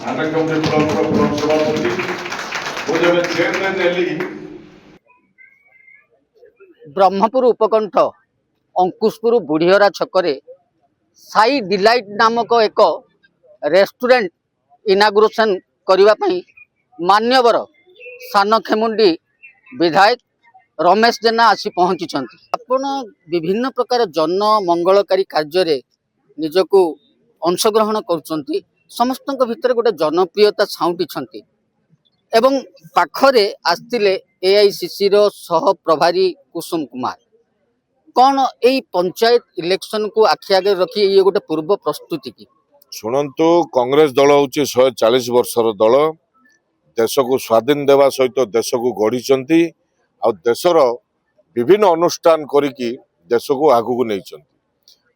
ଆନକମରେ ବ୍ଲକର ସଭାପତି ମୁଁ ଯେବେ ଚେୟାରମ୍ୟାନ୍ ନେଲି ब्रह्मपुर उपकंठ अंकुशपुर बुढ़ीहरा छकरे साई डिलाइट नामक एक रेस्टोरेंट इनागुरेशन करने मान्यवर सानखेमुंडी विधायक रमेश जेना आसी पहुंची आपण विभिन्न प्रकार जन मंगलकारी कार्य निजको अंशग्रहण कर समस्त भितर गोटे जनप्रियता छाउंटी एवं पाखरे आसतिले एआईसीसी रो सह प्रभारी कुसुम कुमार कौन यही पंचायत इलेक्शन को आखि आगे रखी ये गोटे पूर्व प्रस्तुति की शुणु कांग्रेस दल हूँ 140 वर्षर दल देश को स्वाधीन देवा सहित देश को गढ़ी देशर विभिन्न अनुष्ठान करिकी देश को आगू नहीं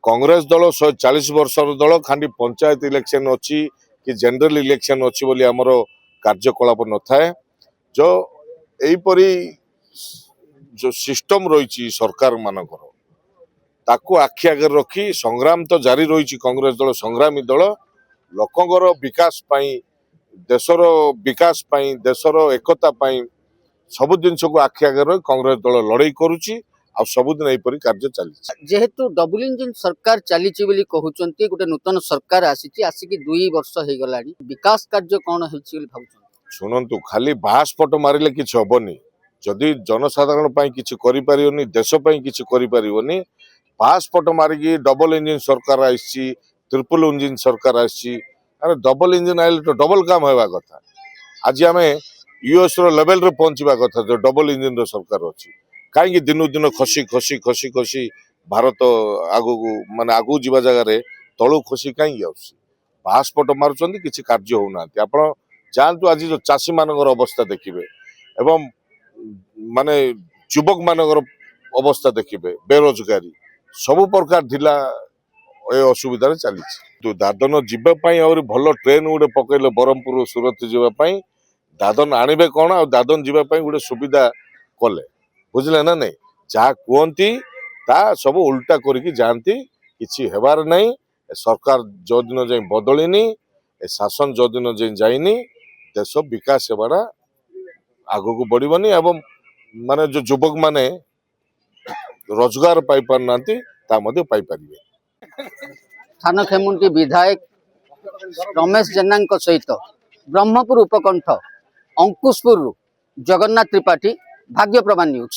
कांग्रेस दल 140 वर्षर दल खाली पंचायत इलेक्शन अच्छी कि जनरल इलेक्शन अच्छी बोली आमर कार्यकलाप न थाए जो यहीपरी जो सिस्टम रही सरकार मानकर ताकू आखि आगे रखी संग्राम तो जारी रही कांग्रेस दल संग्रामी दल लोकंगर विकास पाई देशर विकास पाई देशर एकता पाई सब जिनस को आखि आगे रही कांग्रेस दल लड़ाई करुच्ची आ सबुदिन यहीपरी कार्य चली जेहेतु डबल इंजिन सरकार चली कहते गोटे नूतन सरकार आसिकी 2 वर्ष हो गला विकास कार्य कौन है शुणु खाली बासपट मारे किसी हेनी जदि जनसाधारण किसी करें देश किसी करें बासपट मारिकी डबल इंजिन सरकार आसी ट्रिपल इंजिन सरकार आसी अरे डबल इंजिन आइले तो डबल काम होगा कथा आज आम यूएस लेवल रे पहुंचवा कथा जो डबल इंजिन रो सरकार अच्छी कहीं दिनू दिन खसी खसी खसी खसी भारत आगू माने आगू जीवा जगह तलू खसी कहीं बासपट मारुंच किसी कार्य होना आप जातु आज जो चाषी मान अवस्था देखिए एवं माने युवक मान अवस्था देखिए बेरोजगारी सबु प्रकार ढिला असुविधा चली तो दादन जीवाई आ भल ट्रेन गोटे पकड़े ब्रह्मपुर सूरत जीवाई दादन आणवे कौन आ दादन जीवाई गोटे सुविधा कले बुझले ना नहीं जहाँ कहती ता सब उल्टा करके जाती किसी हेबार नहीं सरकार जो दिन जाए बदलिनी शासन जो दिन जाए जाइनी देश विकास हेबार आगू को बढ़नी एवं माने जो युवक माने रोजगार पाई पारना पाई पारिबे सानखेमुंडी विधायक रमेश जेना सहित ब्रह्मपुर उपकंठ अंकुशपुर जगन्नाथ त्रिपाठी भाग्य प्रमाण न्यूज।